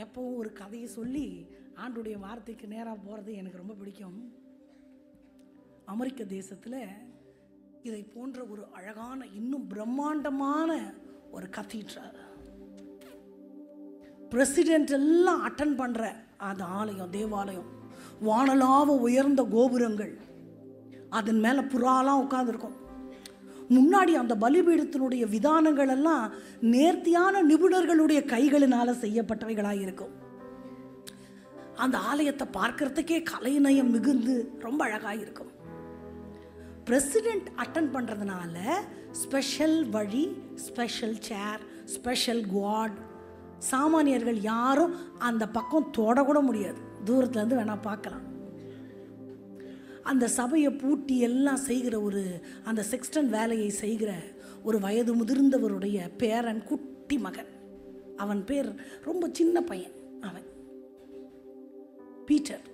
எப்பவும் ஒரு கதையை சொல்லி ஆண்டுடைய வார்த்தைக்கு நேராக போகிறது எனக்கு ரொம்ப பிடிக்கும். அமெரிக்க தேசத்தில் இதை போன்ற ஒரு அழகான இன்னும் பிரம்மாண்டமான ஒரு கத்தீட்ரல், பிரசிடென்ட் எல்லாம் அட்டன் பண்ணுற அந்த ஆலயம், தேவாலயம், வானலாவ உயர்ந்த கோபுரங்கள், அதன் மேலே புறாலாம் உட்காந்துருக்கும். முன்னாடி அந்த பலிபீடத்தினுடைய விதானங்கள் எல்லாம் நேர்த்தியான நிபுணர்களுடைய கைகளினால் செய்யப்பட்டவைகளாக இருக்கும். அந்த ஆலயத்தை பார்க்கறதுக்கே கலைநயம் மிகுந்து ரொம்ப அழகாக இருக்கும். பிரசிடென்ட் அட்டன் பண்ணுறதுனால ஸ்பெஷல் வழி, ஸ்பெஷல் சேர், ஸ்பெஷல் குவாட். சாமானியர்கள் யாரும் அந்த பக்கம் தொடக்கூட முடியாது, தூரத்துலேருந்து வேணால் பார்க்கலாம். அந்த சபையை பூட்டி எல்லாம் செய்கிற அந்த செக்ஸ்டன் வேலையை செய்கிற ஒரு வயது முதிர்ந்தவருடைய பேரன், குட்டி மகன், அவன் பேர் ரொம்ப சின்ன பையன், அவன் பீட்டர்.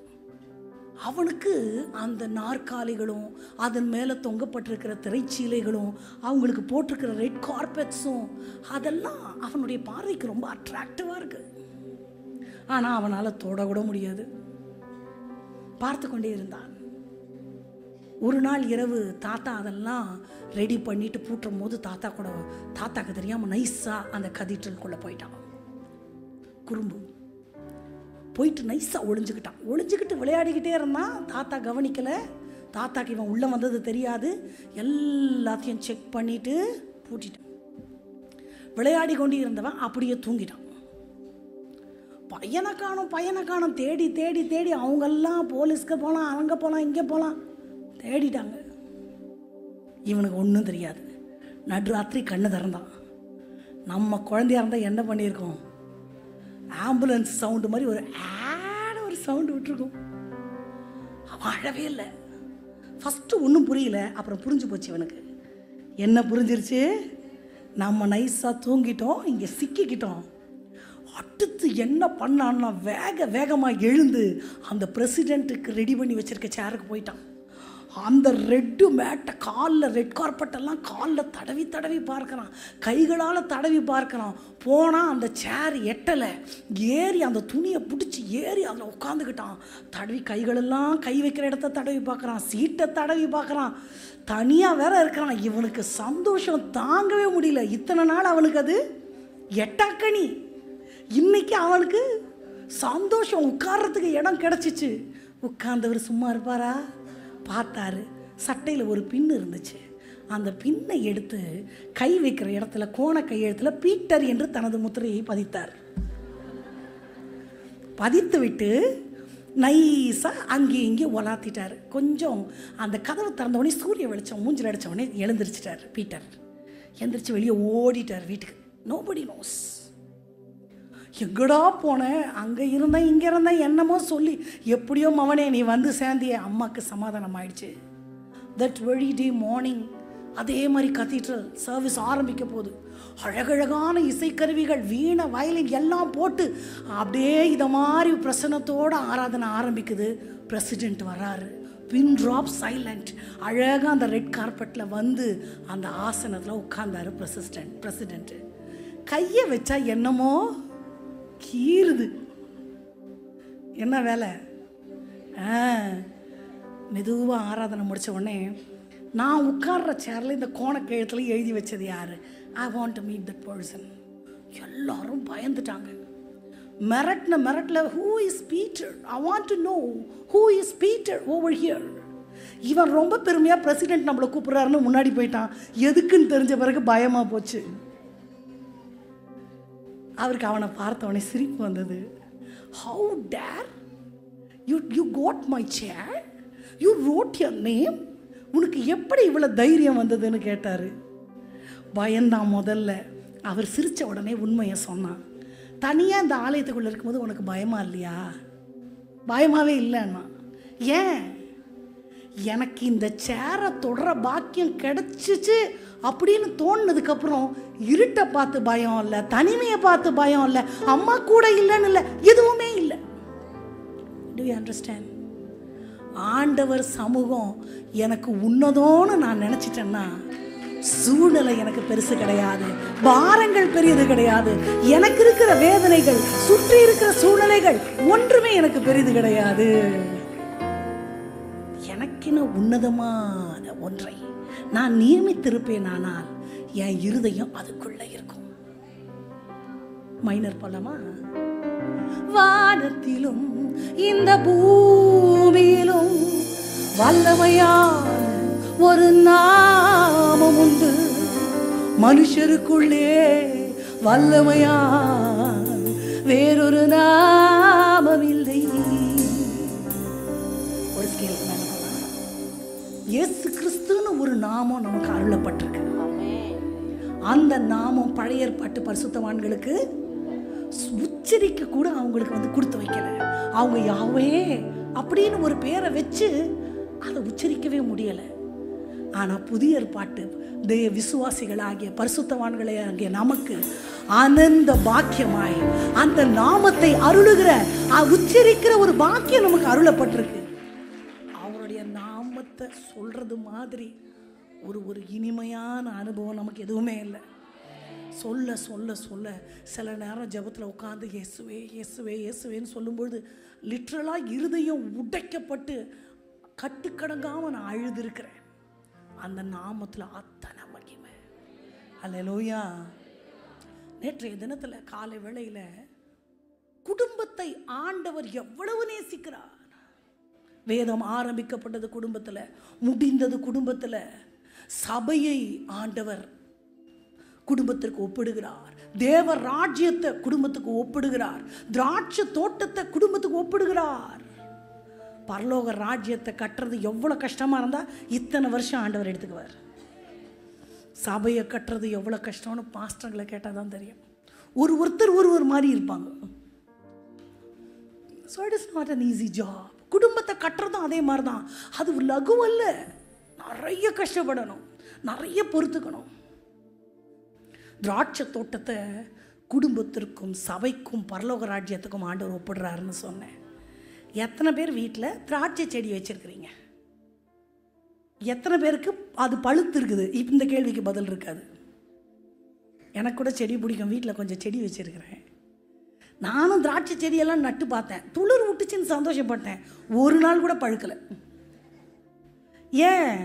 அவனுக்கு அந்த நாற்காலிகளும் அதன் மேலே தொங்கப்பட்டிருக்கிற திரைச்சீலைகளும் அவங்களுக்கு போட்டிருக்கிற ரெட் கார்பெட்ஸும் அதெல்லாம் அவனுடைய பார்வைக்கு ரொம்ப அட்ராக்டிவாக இருக்கு. ஆனால் அவனால் தொடக்கூட முடியாது, பார்த்து கொண்டே இருந்தான். ஒரு நாள் இரவு தாத்தா அதெல்லாம் ரெடி பண்ணிட்டு பூட்டும் போது தாத்தாக்கு தெரியாமல் நைஸாக அந்த கதீட்ரலுக்குள்ளே போயிட்டான். குறும்பு போயிட்டு நைஸாக ஒளிஞ்சுக்கிட்டு விளையாடிக்கிட்டே இருந்தான். தாத்தா கவனிக்கலை. தாத்தாக்கு இவன் உள்ளே வந்தது தெரியாது. எல்லாத்தையும் செக் பண்ணிவிட்டு பூட்டிட்டான். விளையாடி கொண்டு இருந்தவன் அப்படியே தூங்கிட்டான். பையனை காணும் தேடி தேடி தேடி அவங்கெல்லாம் போலீஸ்க்கு போகலாம், அங்கே போகலாம், இங்கே போகலாம், தேடிட்டாங்க. இவனுக்கு ஒன்றும் தெரியாது. நடுராத்திரி கண்ணு திறந்தான். நம்ம குழந்தையா இருந்தால் என்ன பண்ணியிருக்கோம்? ஆம்புலன்ஸ் சவுண்டு மாதிரி ஒரு சவுண்டு விட்டுருக்கும். அவன் அழவே இல்லை. ஃபஸ்ட்டு ஒன்றும் புரியல, அப்புறம் புரிஞ்சு போச்சு இவனுக்கு. என்ன புரிஞ்சிருச்சு? நம்ம நைஸாக தூங்கிட்டோம், இங்கே சிக்கிக்கிட்டோம். அடுத்து என்ன பண்ணான்னா வேகமாக எழுந்து அந்த பிரசிடெண்ட்டுக்கு ரெடி பண்ணி வச்சுருக்க சேருக்கு போயிட்டான். அந்த ரெட்டு மேட்டை காலில், ரெட் கார்பெட்டெல்லாம் காலில் தடவி பார்க்குறான், கைகளால் தடவி பார்க்குறான். போனால் அந்த சேர் எட்டலை. ஏறி அந்த துணியை பிடிச்சி ஏறி அதில் உட்காந்துக்கிட்டான். கைகளெல்லாம் கை வைக்கிற இடத்த தடவி பார்க்குறான், சீட்டை தடவி பார்க்குறான். தனியாக வேற இருக்கிறான். இவனுக்கு சந்தோஷம் தாங்கவே முடியல. இத்தனை நாள் அவனுக்கு அது எட்டாக்கணி. இன்னைக்கு அவனுக்கு சந்தோஷம், உட்கார்றதுக்கு இடம் கிடச்சிச்சு. உட்கார்ந்தவர் சும்மா இருப்பாரா? பார்த்தாரு, சட்டையில் ஒரு பின் இருந்துச்சு. அந்த பின்னை எடுத்து கை வைக்கிற இடத்துல, கோண கையெழுத்தில் பீட்டர் என்று தனது முத்திரையை பதித்தார். பதித்து விட்டு நைஸாக அங்கே இங்கே ஒலாத்திட்டார். கொஞ்சம் அந்த கதவை திறந்தவொடனே சூரிய வெளிச்சம் மூஞ்சில் அடித்தவொடனே எழுந்திரிச்சிட்டார் பீட்டர். எழுந்திரிச்சு வெளியே ஓடிட்டார் வீட்டுக்கு. Nobody nose. எங்கடா போனேன், அங்கே இருந்தேன், இங்கே இருந்தேன், என்னமோ சொல்லி எப்படியோ மவனே நீ வந்து சேர்ந்திய. அம்மாவுக்கு சமாதானம் ஆயிடுச்சு. தட் வெரி டே மார்னிங் அதே மாதிரி கத்தீட்ரல் சர்வீஸ் ஆரம்பிக்க போகுது. அழகழகான இசைக்கருவிகள், வீணை, வயலின் எல்லாம் போட்டு அப்படியே இதை மாதிரி பிரசன்னத்தோடு ஆராதனை ஆரம்பிக்குது. பிரசிடெண்ட் வராரு. பின் ட்ராப் சைலண்ட். அழகாக அந்த ரெட் கார்பெட்டில் வந்து அந்த ஆசனத்தில் உட்கார்ந்தாரு பிரசிடெண்ட்டு. கையை வச்சா என்னமோ கீறுது. என்ன வேலை? மெதுவாக ஆராதனை முடித்த உடனே நான் உட்கார்ற சேரில் இந்த கோணக்கெழுத்தில் எழுதி வச்சது யார்? I want to meet that person. எல்லாரும் பயந்துட்டாங்க. மிரட்டில் who is Peter? I want to know who is Peter over here. இவன் ரொம்ப பெருமையாக பிரசிடெண்ட் நம்மளை கூப்பிட்றாருன்னு முன்னாடி போயிட்டான். எதுக்குன்னு தெரிஞ்ச பிறகு பயமாக போச்சு. அவருக்கு அவனை பார்த்தவனே சிரிப்பு வந்தது. How dare you got my chair? You wrote your name? உனக்கு எப்படி இவ்வளோ தைரியம் வந்ததுன்னு கேட்டார். பயந்தான் முதல்ல. அவர் சிரித்த உடனே உண்மையை சொன்னான். தனியாக இந்த ஆலயத்துக்குள்ளே இருக்கும்போது உனக்கு பயமா இல்லையா? பயமாகவே இல்லைன்னா. ஏன்? எனக்கு இந்த சேரை தொடர பாக்கியம் கிடைச்சிச்சு அப்படின்னு தோணுனதுக்கப்புறம் இருட்டை பார்த்து பயம் இல்லை, தனிமையை பார்த்து பயம் இல்லை, அம்மா கூட இல்லைன்னு இல்லை, எதுவுமே இல்லை. To you understand? ஆண்டவர் சமூகம் எனக்கு உன்னதோன்னு நான் நினச்சிட்டேன்னா சூழ்நிலை எனக்கு பெருசு கிடையாது, பாரங்கள் பெரியது கிடையாது, எனக்கு இருக்கிற வேதனைகள், சுற்றி இருக்கிற சூழ்நிலைகள் ஒன்றுமே எனக்கு பெரிது கிடையாது. எனக்கென உன்னதமான ஒன்றை நான் நியமித்திருப்பேன், ஆனால் என் இருதயம் அதுக்குள்ள இருக்கும். மைனர் போலாமா? வானத்திலும் இந்த பூமியிலும் வல்லமையான ஒரு நாமம் உண்டு, மனுஷருக்குள்ளே வல்லமையான வேறொரு நாமம் இல்லை. ஒரு ஸ்கேல் மேல இயேசு கிறிஸ்துன்னு ஒரு நாமம் நமக்கு அருளப்பட்டிருக்கு. அந்த நாமம் பழைய ஏற்பாட்டு பரிசுத்தவான்களுக்கு உச்சரிக்க கூட அவங்களுக்கு கொடுத்து வைக்கல. அவங்க யாவே அப்படின்னு ஒரு பேரை வச்சு அதை உச்சரிக்கவே முடியல. ஆனால் புதிய ஏற்பாட்டு விசுவாசிகளாகிய பரிசுத்தவான்களே ஆகிய நமக்கு ஆனந்த பாக்கியமாய் அந்த நாமத்தை அருளுகிற உச்சரிக்கிற ஒரு பாக்கியம் நமக்கு அருளப்பட்டிருக்கு. அவருடைய நாமத்தை சொல்றது மாதிரி ஒரு இனிமையான அனுபவம் நமக்கு எதுவுமே இல்லை. சொல்ல சொல்ல சொல்ல சில நேரம் ஜெபத்தில் உட்காந்து இயேசுவே இயேசுவே இயேசுவேன்னு சொல்லும்பொழுது லிட்ரலாக இருதயம் உடைக்கப்பட்டு கட்டுக்கடங்காமல் நான் அழுதுருக்கிறேன். அந்த நாமத்தில் அத்தனை மகிமை. அல்லேலூயா. நேற்றைய தினத்தில் காலை வேளையில் குடும்பத்தை ஆண்டவர் எவ்வளவு நேசிக்கிறார். வேதம் ஆரம்பிக்கப்பட்டது குடும்பத்தில், முடிந்தது குடும்பத்தில். சபையை ஆண்டவர் குடும்பத்திற்கு ஒப்பிடுகிறார். தேவ ராஜ்யத்தை குடும்பத்துக்கு ஒப்பிடுகிறார். திராட்சை தோட்டத்தை குடும்பத்துக்கு ஒப்பிடுகிறார். பரலோக ராஜ்யத்தை கட்டுறது எவ்வளோ கஷ்டமாக இருந்தால் இத்தனை வருஷம் ஆண்டவர் எடுத்துக்குவார். சபையை கட்டுறது எவ்வளோ கஷ்டம்னு பாஸ்டர்களை கேட்டால் தான் தெரியும். ஒருத்தர் ஒரு மாதிரி இருப்பாங்க. So it is not an easy job. குடும்பத்தை கட்டுறதும் அதே மாதிரி தான். அது லகுவல்ல. நிறைய கஷ்டப்படணும், நிறைய பொறுத்துக்கணும். திராட்சை தோட்டத்தை குடும்பத்திற்கும் சபைக்கும் பரலோக ராஜ்யத்துக்கும் ஆண்டவர் ஒப்பிடுறாருன்னு சொன்னேன். எத்தனை பேர் வீட்டில் திராட்சை செடி வச்சுருக்கிறீங்க? எத்தனை பேருக்கு அது பழுத்து இருக்குது? இந்த கேள்விக்கு பதில் இருக்காது. எனக்கு கூட செடி பிடிக்கும், வீட்டில் கொஞ்சம் செடி வச்சுருக்கிறேன். நானும் திராட்சை செடியெல்லாம் நட்டு பார்த்தேன், துளிர் விட்டுச்சின்னு சந்தோஷப்பட்டேன். ஒரு நாள் கூட பழுக்கலை. ஏன்?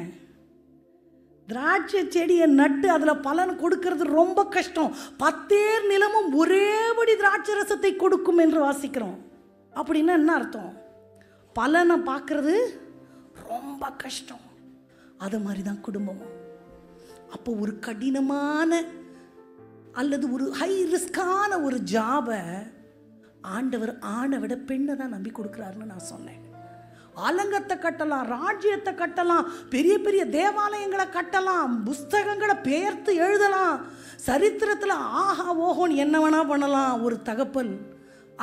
திராட்சை செடியை நட்டு அதில் பலன் கொடுக்கறது ரொம்ப கஷ்டம். 10 ஏர் நிலமும் ஒரேபடி திராட்சை ரசத்தை கொடுக்கும் என்று வாசிக்கிறோம். அப்படின்னா என்ன அர்த்தம்? பலனை பார்க்கறது ரொம்ப கஷ்டம். அது மாதிரி தான் குடும்பமும். அப்போ ஒரு கடினமான அல்லது ஒரு ஹை ரிஸ்கான ஒரு ஜாபை ஆண்டவர் ஆணை விட பெண்ணை தான் நம்பி கொடுக்குறாருன்னு நான் சொன்னேன். அலங்கத்தை கட்டலாம், ராஜ்யத்தை கட்டலாம், பெரிய பெரிய தேவாலயங்களை கட்டலாம், புஸ்தகங்களை பெயர்த்து எழுதலாம், சரித்திரத்தில் ஆஹா ஓஹோன்னு என்ன வேணா பண்ணலாம் ஒரு தகப்பன்.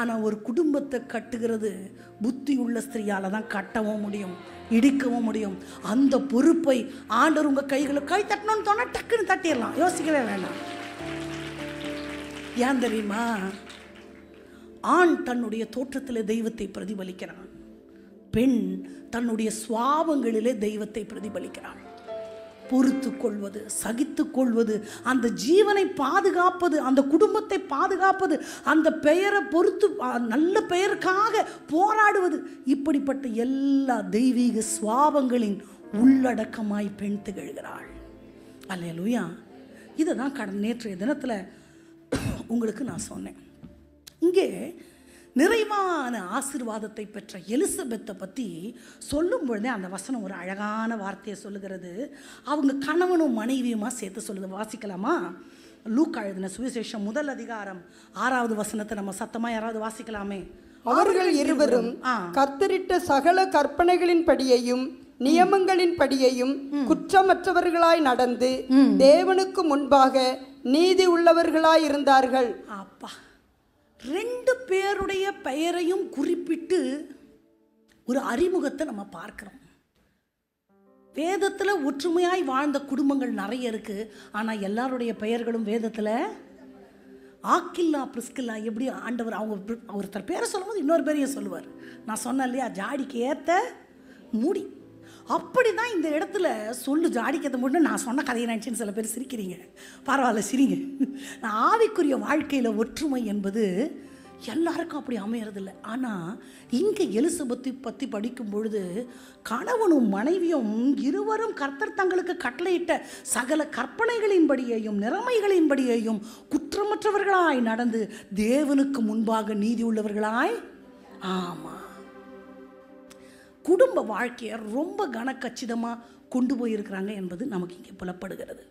ஆனால் ஒரு குடும்பத்தை கட்டுகிறது புத்தி உள்ள ஸ்திரீயால் தான் கட்டவும் முடியும், இடிக்கவும் முடியும். அந்த பொறுப்பை ஆண்டவர் உங்கள் கைகளை கை தட்டணும்னு சொன்னால் டக்குன்னு தட்டிடலாம், யோசிக்கவே வேண்டாம். ஏன் தெரியுமா? ஆண் தன்னுடைய தோற்றத்தில் தெய்வத்தை பிரதிபலிக்கிறான், பெண் தன்னுடைய சுவாபங்களிலே தெய்வத்தை பிரதிபலிக்கிறாள். பொறுத்து கொள்வது, சகித்து கொள்வது, அந்த ஜீவனை பாதுகாப்பது, அந்த குடும்பத்தை பாதுகாப்பது, அந்த பெயரை பொறுத்து நல்ல பெயருக்காக போராடுவது, இப்படிப்பட்ட எல்லா தெய்வீக சுவாபங்களின் உள்ளடக்கமாய் பெண் திகழ்கிறாள். அல்லேலூயா. இதை தான் நேற்றைய தினத்தில் உங்களுக்கு நான் சொன்னேன். இங்கே நிறைவான ஆசீர்வாதத்தை பெற்ற எலிசபெத்தை பற்றி சொல்லும் பொழுதே அந்த வசனம் ஒரு அழகான வார்த்தையை சொல்லுகிறது. அவங்க கணவனும் மனைவியுமா சேர்த்து சொல்லுது. வாசிக்கலாமா? லூக்கா எழுதின சுவிசேஷம் 1 அதிகாரம் 6வது வசனத்தை நம்ம சத்தமாக யாராவது வாசிக்கலாமே? அவர்கள் இருவரும் கர்த்தரிட்ட சகல கற்பனைகளின் படியையும் நியமங்களின் படியையும் குற்றமற்றவர்களாய் நடந்து தேவனுக்கு முன்பாக நீதி உள்ளவர்களாய் இருந்தார்கள். அப்பா, 2 பேருடைய பெயரையும் குறிப்பிட்டு ஒரு அறிமுகத்தை நம்ம பார்க்கிறோம். வேதத்தில் ஒற்றுமையாய் வாழ்ந்த குடும்பங்கள் நிறைய இருக்கு. ஆனால் எல்லாருடைய பெயர்களும் வேதத்தில் ஆக்கில்லா பிரிஸ்கில்லா எப்படி ஆண்டவர் அவங்க ஒருத்தர் பேரை சொல்லும்போது இன்னொரு பேரையும் சொல்லுவார். நான் சொன்னேன் இல்லையா, ஜாடிக்கு ஏற்ற மூடி. அப்படி தான் இந்த இடத்துல சொல்லு ஜாடிக்கிறது மட்டும் நான் சொன்ன கதையை நினச்சின்னு சில பேர் சிரிக்கிறீங்க. பரவாயில்ல, சிரிங்க. ஆவிக்குரிய வாழ்க்கையில் ஒற்றுமை என்பது எல்லாருக்கும் அப்படி அமையறதில்லை. ஆனால் இங்கே எலிசபெத்தை பற்றி படிக்கும் பொழுது கணவனும் மனைவியும் இருவரும் கர்த்தர் தங்களுக்கு கட்டளையிட்ட சகல கற்பனைகளின்படியையும் நிலைமைகளின்படியையும் குற்றமற்றவர்களாய் நடந்து தேவனுக்கு முன்பாக நீதி உள்ளவர்களாய். ஆமாம், குடும்ப வாழ்க்கையை ரொம்ப கனக்கச்சிதமாக கொண்டு போயிருக்கிறாங்க என்பது நமக்கு இங்கே புலப்படுகிறது.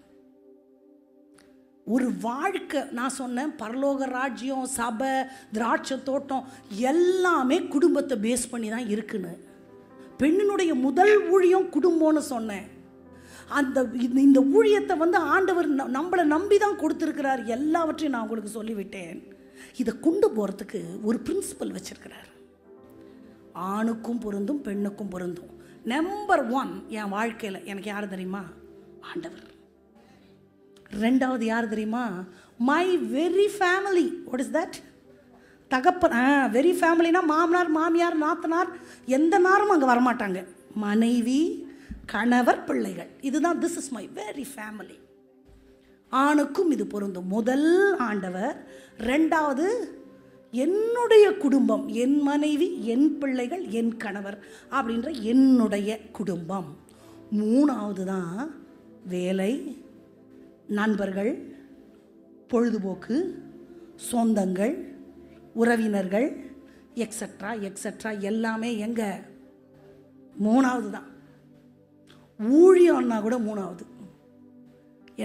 ஒரு வாழ்க்கை, நான் சொன்னேன், பரலோக ராஜ்யம், சபை, திராட்சை தோட்டம் எல்லாமே குடும்பத்தை பேஸ் பண்ணி தான் இருக்குன்னு. பெண்ணினுடைய முதல் ஊழியம் குடும்பம்னு சொன்னேன். இந்த ஊழியத்தை வந்து ஆண்டவர் நம்மளை நம்பி தான் கொடுத்துருக்கிறார். எல்லாவற்றையும் நான் உங்களுக்கு சொல்லிவிட்டேன். இதை கொண்டு போகிறதுக்கு ஒரு பிரின்சிபல் வச்சிருக்கிறார். ஆணுக்கும் பொருந்தும், பெண்ணுக்கும் பொருந்தும். நம்பர் 1 என் வாழ்க்கையில் எனக்கு யார் தெரியுமா? ஆண்டவர். ரெண்டாவது யார் தெரியுமா? My very family. What is that? தகப்பன். வெரி ஃபேமிலினா மாமனார், மாமியார், நாத்தனார், எந்த நாரும் அங்கே வரமாட்டாங்க. மனைவி, கணவர், பிள்ளைகள், இதுதான். This is my very family. ஆணுக்கும் இது பொருந்தும். முதல் ஆண்டவர், ரெண்டாவது என்னுடைய குடும்பம், என் மனைவி, என் பிள்ளைகள், என் கணவர் அப்படின்ற என்னுடைய குடும்பம். மூணாவது தான் வேலை, நண்பர்கள், பொழுதுபோக்கு, சொந்தங்கள், உறவினர்கள், எக்ஸட்ரா எக்ஸட்ரா எல்லாமே எங்க? மூணாவது தான். ஊழியம்னா கூட மூணாவது.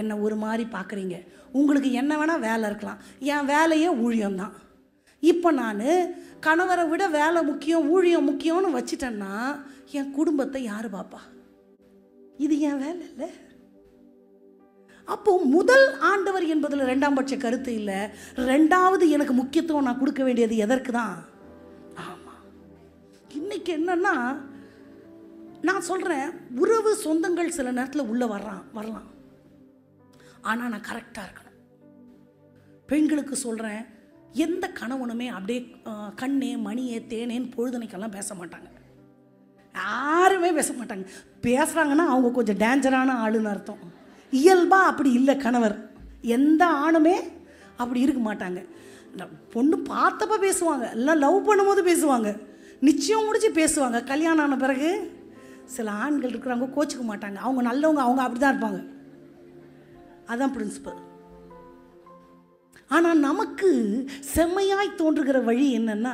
என்ன ஒரு மாதிரி பார்க்குறீங்க. உங்களுக்கு என்ன வேணால் வேலை இருக்கலாம், என் வேலையே ஊழியம்தான். இப்போ நான் கணவரை விட வேலை முக்கியம், ஊழியம் முக்கியம்னு வச்சிட்டேன்னா என் குடும்பத்தை யார் பாப்பா? இது என் வேலை இல்லை. அப்போ முதல் ஆண்டவர் என்பதில் ரெண்டாம் பட்ச கருத்து இல்லை. ரெண்டாவது எனக்கு முக்கியத்துவம் நான் கொடுக்க வேண்டியது எதற்கு தான்? ஆமாம். இன்னைக்கு என்னன்னா, நான் சொல்கிறேன், உறவு சொந்தங்கள் சில நேரத்தில் உள்ளே வரலாம். ஆனால் நான் கரெக்டாக இருக்கணும். பெண்களுக்கு சொல்கிறேன், எந்த கணவனுமே அப்படியே கண்ணே மணியே தேனேன்னு பொழுதுனைக்கெல்லாம் பேச மாட்டாங்க. யாருமே பேச மாட்டாங்க. பேசுகிறாங்கன்னா அவங்க கொஞ்சம் டேஞ்சரான ஆளுன்னு அர்த்தம். இயல்பாக அப்படி இல்லை கணவர். எந்த ஆணுமே அப்படி இருக்க மாட்டாங்க. பொண்ணு பார்த்தப்ப பேசுவாங்க, எல்லாம் லவ் பண்ணும்போது பேசுவாங்க, நிச்சயம் முடிச்சு பேசுவாங்க. கல்யாணம் ஆன பிறகு சில ஆண்கள் இருக்கிறாங்க, கோச்சிக்க மாட்டாங்க. அவங்க நல்லவங்க, அவங்க அப்படி தான் இருப்பாங்க. அதுதான் பிரின்சிபல். ஆனால் நமக்கு செம்மையாய் தோன்றுகிற வழி என்னென்னா,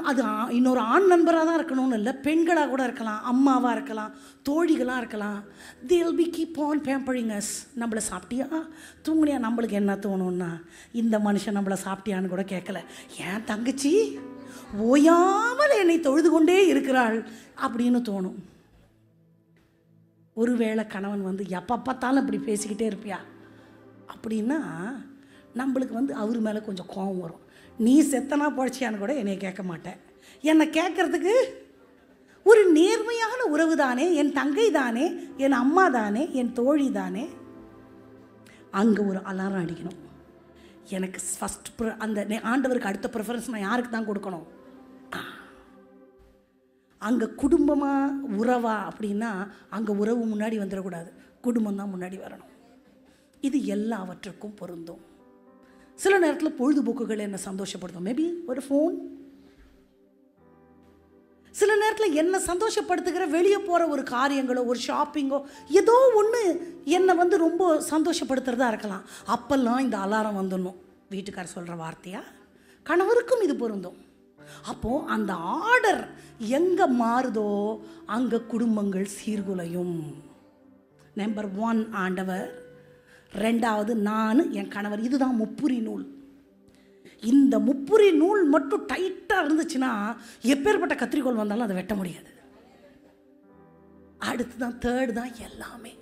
அது இன்னொரு ஆண் நண்பராக தான் இருக்கணும்னு இல்லை, பெண்களாக கூட இருக்கலாம், அம்மாவாக இருக்கலாம், தோழிகளாக இருக்கலாம். they'll be keep on pampering us. நம்மளை சாப்பிட்டியா, தூங்குனியா? நம்மளுக்கு என்ன தோணும்னா, இந்த மனுஷன் நம்மளை சாப்பிட்டியான்னு கூட கேட்கல, ஏன் தங்கச்சி ஓயாமல் என்னை தொழுது கொண்டே இருக்கிறாள் அப்படின்னு தோணும். ஒருவேளை கணவன் வந்து எப்போ பார்த்தாலும் இப்படி பேசிக்கிட்டே இருப்பியா அப்படின்னா நம்மளுக்கு வந்து அவர் மேலே கொஞ்சம் கோபம் வரும். நீ செத்தனா பொழைச்சியான்னு கூட என்னை கேட்க மாட்டேன். என்னை கேட்குறதுக்கு ஒரு நேர்மையான உறவு தானே, என் தங்கை தானே, என் அம்மா தானே, என் தோழி தானே. அங்கே ஒரு அலாரம் அடிக்கணும். எனக்கு ஃபஸ்ட் அந்த ஆண்டவருக்கு அடுத்த ப்ரிஃபரன்ஸ் நான் யாருக்கு தான் கொடுக்கணும்? அங்கே குடும்பமாக உறவா அப்படின்னா அங்கே உறவு முன்னாடி வந்துடக்கூடாது, குடும்பம் தான் முன்னாடி வரணும். இது எல்லாவற்றுக்கும் பொருந்தும். சில நேரத்தில் பொழுதுபோக்குகள் என்ன சந்தோஷப்படுத்தும், மேபி ஒரு ஃபோன். சில நேரத்தில் என்ன சந்தோஷப்படுத்துகிற வெளியே போகிற ஒரு காரியங்களோ, ஒரு ஷாப்பிங்கோ, ஏதோ ஒன்று என்னை வந்து ரொம்ப சந்தோஷப்படுத்துகிறதா இருக்கலாம். அப்பெல்லாம் இந்த அலாரம் வந்துடணும். வீட்டுக்கார் சொல்கிற வார்த்தையா? கணவருக்கும் இது பொருந்தும். அப்போது அந்த ஆர்டர் எங்கே மாறுதோ அங்கே குடும்பங்கள் சீர்குலையும். நம்பர் 1 ஆண்டவர், ரெண்டாவது நான், என் கணவர். இதுதான் முப்புரி நூல். இந்த முப்புரி நூல் மட்டும் டைட்டாக இருந்துச்சுன்னா எப்பேற்பட்ட கத்திரிக்கோள் வந்தாலும் அதை வெட்ட முடியாது. அடுத்து தான் தேர்டு தான் எல்லாமே.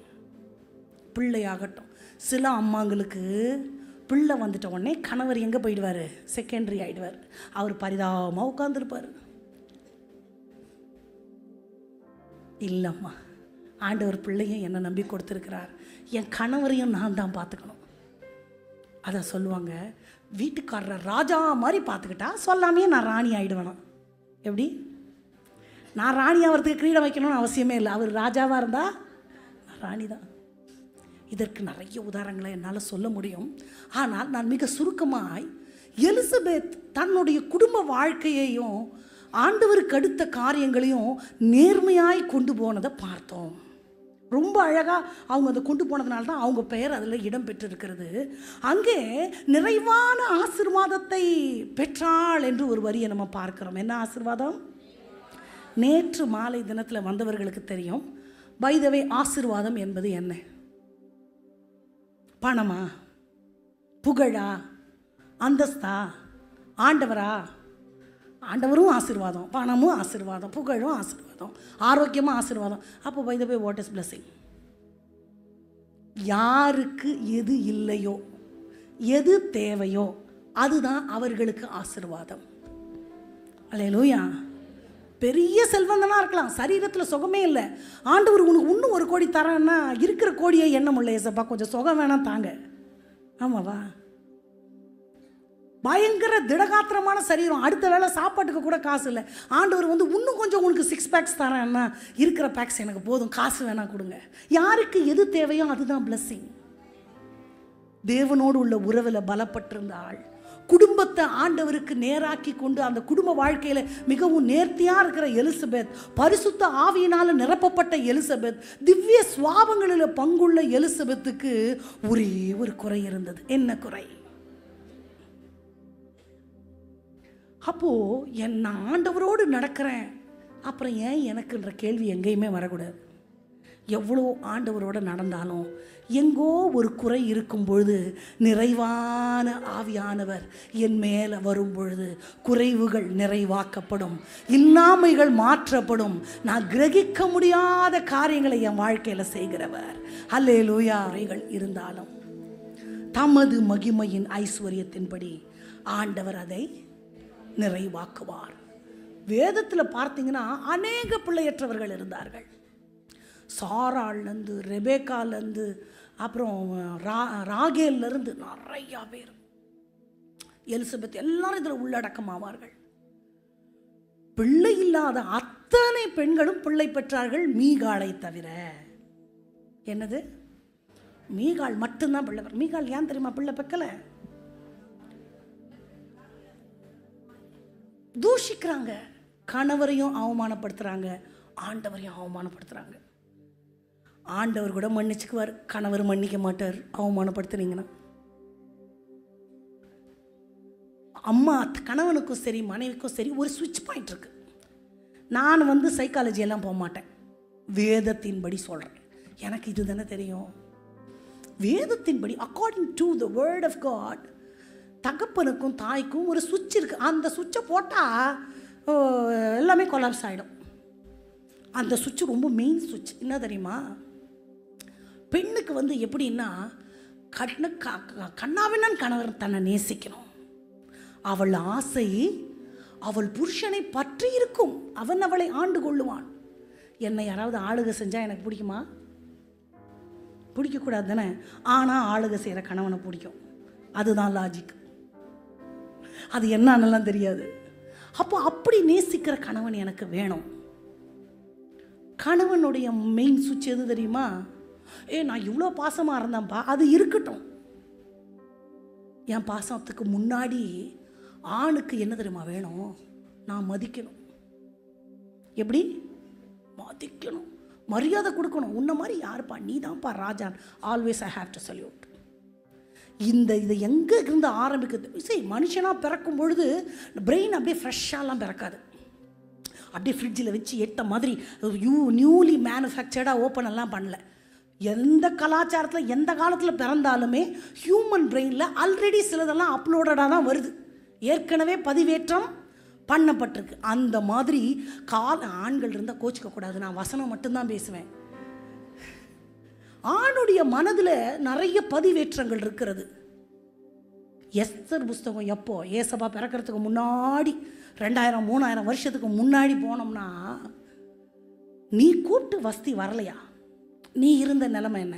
பிள்ளையாகட்டும், சில அம்மாங்களுக்கு பிள்ளை வந்துட்ட உடனே கணவர் எங்கே போயிடுவார்? செகண்டரி ஆகிடுவார். அவர் பரிதாபமாக உட்காந்துருப்பார். இல்லைம்மா, ஆண்டவர் பிள்ளையும் என்னை நம்பி கொடுத்துருக்கிறார், என் கணவரையும் நான் தான் பார்த்துக்கணும். அதை சொல்லுவாங்க, வீட்டுக்காரரை ராஜா மாதிரி பார்த்துக்கிட்டா சொல்லாமே நான் ராணி ஆகிடுவேனா? எப்படி? நான் ராணி ஆகிறதுக்கு கிரீடம் வைக்கணும்னு அவசியமே இல்லை. அவர் ராஜாவாக இருந்தால் நான் ராணி தான். இதற்கு நிறைய உதாரணங்களை என்னால் சொல்ல முடியும். ஆனால் நான் மிக சுருக்கமாய் எலிசபெத் தன்னுடைய குடும்ப வாழ்க்கையையும் ஆண்டவருக்கு அடுத்த காரியங்களையும் நேர்மையாய் கொண்டு போனதை பார்த்தோம். ரொம்ப அழகாக அவங்க அதை கொண்டு போனதுனால தான் அவங்க பெயர் அதில் இடம் பெற்றிருக்கிறது. அங்கே நிறைவான ஆசீர்வாதத்தை பெற்றாள் என்று ஒரு வரியை நம்ம பார்க்கிறோம். என்ன ஆசீர்வாதம்? நேற்று மாலை தினத்தில் வந்தவர்களுக்கு தெரியும். பை த வே, ஆசீர்வாதம் என்பது என்ன? பணமா, புகழா, அந்தஸ்தா, ஆண்டவரா? ஆண்டவரும் ஆசீர்வாதம், பணமும் ஆசீர்வாதம், புகழும் ஆசீர்வாதம், ஆரோக்கியமும் ஆசீர்வாதம். அப்போ by the way, what is blessing? யாருக்கு எது இல்லையோ, எது தேவையோ அதுதான் அவர்களுக்கு ஆசீர்வாதம். அல்லேலூயா. பெரிய செல்வந்தனாக இருக்கலாம், சரீரத்தில் சுகமே இல்லை, ஆண்டவர் உனக்கு இன்னும் 1 கோடி தரேன்னா இருக்கிற கோடியை எண்ணம் இல்லை, ஏசப்பா கொஞ்சம் சுகம் வேணாம் தாங்க. ஆமாவா? பயங்கர திடகாத்திரமான சரீரம், அடுத்த வேளை சாப்பாட்டுக்கு கூட காசு இல்லை, ஆண்டவர் இன்னும் கொஞ்சம் உனக்கு 6 பேக்ஸ் தரேன்னா இருக்கிற பேக்ஸ் எனக்கு போதும், காசு வேணாம் கொடுங்க. யாருக்கு எது தேவையோ அதுதான் பிளஸ்ஸிங். தேவனோடு உள்ள உறவில் பலப்பட்டிருந்த ஆள் குடும்பத்தை ஆண்டவருக்கு நேராக்கி கொண்டு அந்த குடும்ப வாழ்க்கையில் மிகவும் நேர்த்தியாக இருக்கிற எலிசபெத், பரிசுத்த ஆவியினால் நிரப்பப்பட்ட எலிசபெத், திவ்ய சுவாபங்களில் பங்குள்ள எலிசபெத்துக்கு ஒரே ஒரு குறை இருந்தது. என்ன குறை? அப்போது நான் ஆண்டவரோடு நடக்கிறேன், அப்புறம் ஏன் எனக்குன்ற கேள்வி எங்கேயுமே வரக்கூடாது. எவ்வளோ ஆண்டவரோடு நடந்தாலும் எங்கோ ஒரு குறை இருக்கும் பொழுது நிறைவான ஆவியானவர் என் மேலே வரும் பொழுது குறைவுகள் நிறைவாக்கப்படும், இல்லாமைகள் மாற்றப்படும். நான் கிரகிக்க முடியாத காரியங்களை என் வாழ்க்கையில் செய்கிறவர். அல்லேலூயா. குறைகள் இருந்தாலும் தமது மகிமையின் ஐஸ்வர்யத்தின்படி ஆண்டவர் அதை நிறைவாக்குவார். வேதத்தில் பார்த்தீங்கன்னா அநேக பிள்ளையற்றவர்கள் இருந்தார்கள். சாராள்லேருந்து, ரெபேக்காலேருந்து, அப்புறம் ராகேல்லேருந்து நிறையா பேர், எலிசபெத் எல்லாரும் இதில் உள்ளடக்கமாவார்கள். பிள்ளை இல்லாத அத்தனை பெண்களும் பிள்ளை பெற்றார்கள், மீகாளை தவிர. என்னது? மீகாள் மட்டும்தான் பிள்ளை. மீகாள் ஏன் தெரியுமா பிள்ளை பெக்கல? தூஷிக்கிறாங்க, கணவரையும் அவமானப்படுத்துகிறாங்க, ஆண்டவரையும் அவமானப்படுத்துகிறாங்க. ஆண்டவர் கூட மன்னிச்சுக்குவார், கணவர் மன்னிக்க மாட்டார் அவமானப்படுத்துனீங்கன்னா. அம்மா கணவனுக்கும் சரி மனைவிக்கும் சரி ஒரு ஸ்விட்ச் பாயிண்ட் இருக்குது. நான் சைக்காலஜி எல்லாம் போக மாட்டேன், வேதத்தின்படி சொல்கிறேன். எனக்கு இது தானே தெரியும். வேதத்தின்படி according to the word of God தகப்பனுக்கும் தாய்க்கும் ஒரு சுவிட்ச் இருக்குது. அந்த சுவிட்சை போட்டால் எல்லாமே கொலாப்ஸ் ஆகிடும். அந்த சுவிட்ச் ரொம்ப மெயின் சுவிட்ச். என்ன தெரியுமா? பெண்ணுக்கு எப்படின்னா கண்ணாவினன் கணவர் தன்னை நேசிக்கணும், அவள் ஆசை அவள் புருஷனை பற்றி இருக்கும், அவன் அவளை ஆண்டு கொள்ளுவான். என்னை யாராவது ஆளுகை செஞ்சால் எனக்கு பிடிக்குமா? பிடிக்கக்கூடாது தானே. ஆனால் ஆளுகை செய்கிற கணவனை பிடிக்கும். அதுதான் லாஜிக். அது என்னன்னெல்லாம் தெரியாது. அப்போ அப்படி நேசிக்கிற கணவன் எனக்கு வேணும். கணவனுடைய மெயின் சுவிட்ச் எது தெரியுமா? நான் இவ்வளோ பாசமாக இருந்தேன்ப்பா, அது இருக்கட்டும். என் பாசத்துக்கு முன்னாடி ஆணுக்கு என்ன தெரியுமா வேணும்? நான் மதிக்கணும். எப்படி மதிக்கணும்? மரியாதை கொடுக்கணும். உன்ன மாதிரி யாருப்பா, நீ தான்ப்பா Rajan, always I have to salute. இதை எங்கே இருந்து ஆரம்பிக்குது? சரி, மனுஷனாக பிறக்கும் பொழுது பிரெயின் அப்படியே ஃப்ரெஷ்ஷாலாம் பிறக்காது. அப்படியே ஃப்ரிட்ஜில் வச்சு எட்ட மாதிரி நியூலி மேனுஃபேக்சர்டாக ஓப்பன் எல்லாம் பண்ணல. எந்த கலாச்சாரத்தில் எந்த காலத்தில் பிறந்தாலுமே ஹியூமன் பிரெயினில் ஆல்ரெடி சிலதெல்லாம் அப்லோடடாக தான் வருது, ஏற்கனவே பதிவேற்றம் பண்ணப்பட்டிருக்கு. அந்த மாதிரி ஆண்கள் இருந்தால் கோச்சிக்கக்கூடாது, நான் வசனம் மட்டும்தான் பேசுவேன். ஆணுடைய மனதில் நிறைய பதிவேற்றங்கள் இருக்கிறது. எஸ்தர் புஸ்தகம் எப்போ? ஏசப்பா பிறக்கிறதுக்கு முன்னாடி 2000-3000 வருஷத்துக்கு முன்னாடி போனோம்னா, நீ கூப்பிட்டு வசதி வரலையா? நீ இருந்த நிலைமை என்ன?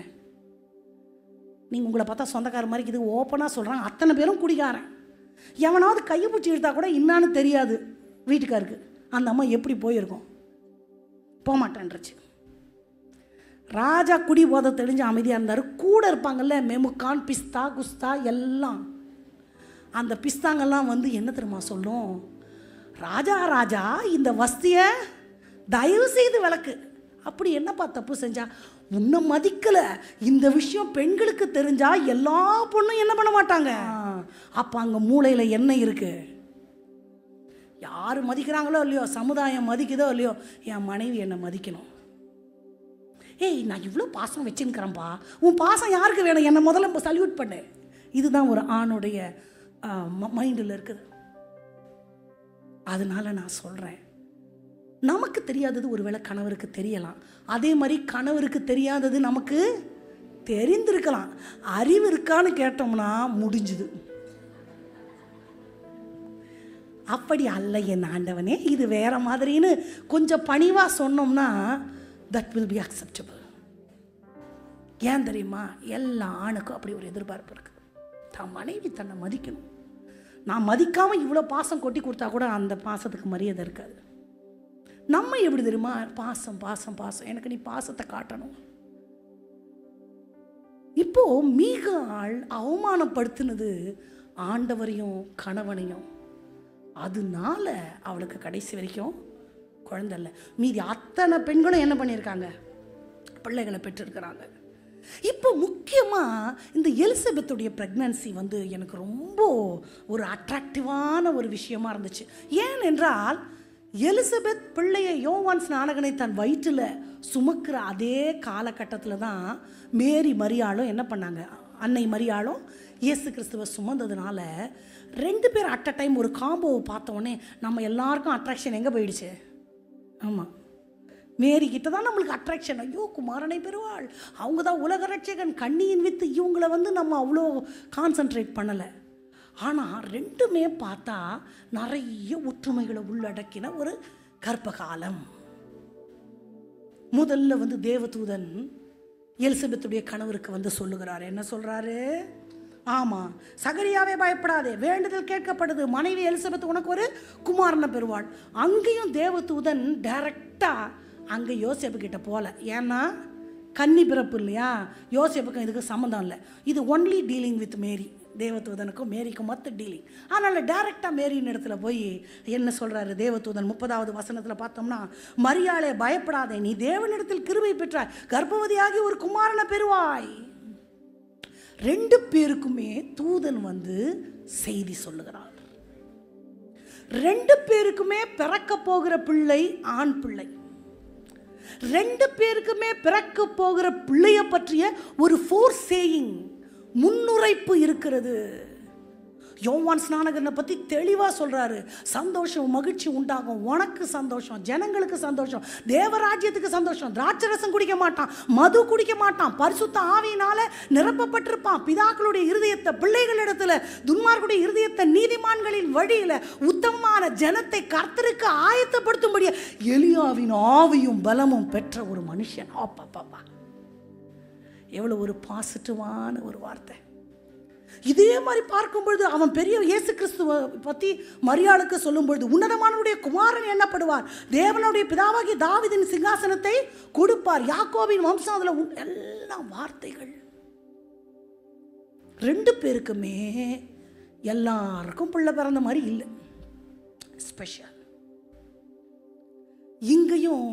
நீங்கள் உங்களை பார்த்தா சொந்தக்கார மாதிரி இது ஓப்பனாக சொல்கிறாங்க. அத்தனை பேரும் குடிக்காரன். எவனாவது கையை பிடிச்சி இழுத்தா கூட என்னான்னு தெரியாது வீட்டுக்காருக்கு. அந்த அம்மா எப்படி போயிருக்கும்? போக மாட்டேன்ருச்சு. ராஜா குடி போதை தெளிஞ்சு அமைதியாக இருந்தார். கூட இருப்பாங்கல்ல மெமுக்கான், பிஸ்தா, குஸ்தா எல்லாம். அந்த பிஸ்தாங்கெல்லாம் வந்து என்ன தெரியுமா சொல்லும், ராஜா ராஜா இந்த வஸ்தியை தயவு செய்து விளக்கு. அப்படி என்னப்பா தப்பு செஞ்சா? உன்னை மதிக்கலை, இந்த விஷயம் பெண்களுக்கு தெரிஞ்சா எல்லா பொண்ணும் என்ன பண்ண மாட்டாங்க. அப்போ அங்கே மூளையில் என்ன இருக்கு? யார் மதிக்கிறாங்களோ இல்லையோ, சமுதாயம் மதிக்குதோ இல்லையோ, என் மனைவி என்னை மதிக்கணும். ஏய், நான் இவ்வளோ பாசம் வச்சுருக்கிறேன்ப்பா, உன் பாசம் யாருக்கு வேணும்? என்னை முதல்ல சல்யூட் பண்ணு. இதுதான் ஒரு ஆணுடைய மைண்டில் இருக்குது. அதனால நான் சொல்கிறேன், நமக்கு தெரியாதது ஒருவேளை கணவருக்கு தெரியலாம். அதே மாதிரி கணவருக்கு தெரியாதது நமக்கு தெரிந்திருக்கலாம். அறிவு இருக்கான்னு கேட்டோம்னா முடிஞ்சுது. அப்படி அல்ல என் ஆண்டவனே, இது வேற மாதிரின்னு கொஞ்சம் பணிவாக சொன்னோம்னா தட் வில் பி அக்செப்டபிள். ஏன் தெரியுமா? எல்லா ஆணுக்கும் அப்படி ஒரு எதிர்பார்ப்பு இருக்குது. தான் மனைவி தன்னை மதிக்கணும். நான் மதிக்காமல் இவ்வளோ பாசம் கொட்டி கொடுத்தா கூட அந்த பாசத்துக்கு மரியாதை இருக்காது. நம்ம எப்படி தெரியுமா? பாசம் பாசம் பாசம், எனக்கு நீ பாசத்தை காட்டணும். இப்போ மீகாள் அவமானப்படுத்தினது ஆண்டவரையும் கணவனையும். அதனால அவளுக்கு கடைசி வரைக்கும் குழந்தை இல்லை. மீதி அத்தனை பெண்களும் என்ன பண்ணியிருக்காங்க? பிள்ளைகளை பெற்றிருக்கிறாங்க. இப்போ முக்கியமாக இந்த எலிசபெத்துடைய ப்ரெக்னன்சி வந்து எனக்கு ரொம்ப ஒரு அட்ராக்டிவான ஒரு விஷயமா இருந்துச்சு. ஏனென்றால் எலிசபெத் பிள்ளையை யோவான் ஸ்நானகனை தன் வயிற்றில் சுமக்கிற அதே காலகட்டத்தில் தான் மேரி மரியாளும் என்ன பண்ணாங்க? அன்னை மரியாளும் இயேசு கிறிஸ்துவை சுமந்ததுனால 2 பேர் அட் அ டைம் ஒரு காம்போவை பார்த்தோன்னே நம்ம எல்லாருக்கும் அட்ராக்ஷன் எங்கே போயிடுச்சு? ஆமாம், மேரி கிட்ட தான் நம்மளுக்கு அட்ராக்ஷன். ஐயோ, குமாரனை பெறுவாள், அவங்க தான் உலக ரட்சகன், கண்ணியின் வித்து. இவங்களை வந்து நம்ம அவ்வளோ கான்சன்ட்ரேட் பண்ணலை. ஆனால் 2மே பார்த்தா நிறைய ஒற்றுமைகளை உள்ளடக்கின ஒரு கர்ப்பகாலம். முதல்ல வந்து தேவதூதன் எலிசபெத்துடைய கணவருக்கு வந்து சொல்லுகிறாரு. என்ன சொல்கிறாரு? ஆமாம், சகரியாவே பயப்படாதே, வேண்டுதல் கேட்கப்படுது, மனைவி எலிசபெத் உனக்கு ஒரு குமாரனை பெறுவாள். அங்கேயும் தேவதூதன் டைரக்டாக அங்கே யோசேப்பு கிட்ட போகல. ஏன்னா கன்னி பிறப்பு இல்லையா, யோசேப்புக்கும் இதுக்கு சம்மந்தம் இல்லை. இது ஒன்லி டீலிங் வித் மேரி. தேவதூதனுக்கும் மேரிக்கும் மொத்த டீலிங். அதனால் டைரெக்டாக மேரியின் இடத்துல போய் என்ன சொல்கிறாரு தேவதூதன்? 30வது வசனத்தில் பார்த்தோம்னா, மரியாளே பயப்படாதே, நீ தேவனிடத்தில் கிருபை பெற்றாய், கர்ப்பவதியாகி ஒரு குமாரனை பெறுவாய். 2 பேருக்குமே தூதன் வந்து செய்தி சொல்லுகிறார். 2 பேருக்குமே பிறக்க போகிற பிள்ளை ஆண் பிள்ளை. 2 பேருக்குமே பிறக்க போகிற பிள்ளைய பற்றிய ஒரு ஃபோர் சேயிங், முன்னுரைப்பு இருக்கிறது. யோவான் ஸ்நானகனை பற்றி தெளிவாக சொல்கிறாரு. சந்தோஷம் மகிழ்ச்சி உண்டாகும், உனக்கு சந்தோஷம், ஜனங்களுக்கு சந்தோஷம், தேவராஜ்யத்துக்கு சந்தோஷம். திராட்சரசம் குடிக்க மாட்டான், மது குடிக்க மாட்டான், பரிசுத்த ஆவியினால நிரப்பப்பட்டிருப்பான். பிதாக்களுடைய இருதயத்தை பிள்ளைகளிடத்தில், துன்மார்களுடைய இருதயத்தை நீதிமான்களின் வழியில் உத்தமமான ஜனத்தை கர்த்தருக்கு ஆயத்தப்படுத்தும்படிய எலியாவின் ஆவியும் பலமும் பெற்ற ஒரு மனுஷன். அப்பா, எவ்வளோ ஒரு பாசிட்டிவான ஒரு வார்த்தை. இதே மாதிரி பார்க்கும்பொழுது அவன் பெரிய இயேசு கிறிஸ்துவை பற்றி மரியாளுக்கு சொல்லும்பொழுது, உன்னதமானவருடைய குமாரன் எண்ணப்படுவார், தேவனுடைய பிதாவாகிய தாவீதின் சிங்காசனத்தை கொடுப்பார், யாக்கோபின் வம்சம். அதில் எல்லாம் வார்த்தைகள். 2 பேருக்குமே எல்லாருக்கும் பிள்ளை பிறந்த மாதிரி இல்லை, ஸ்பெஷல். இங்கேயும்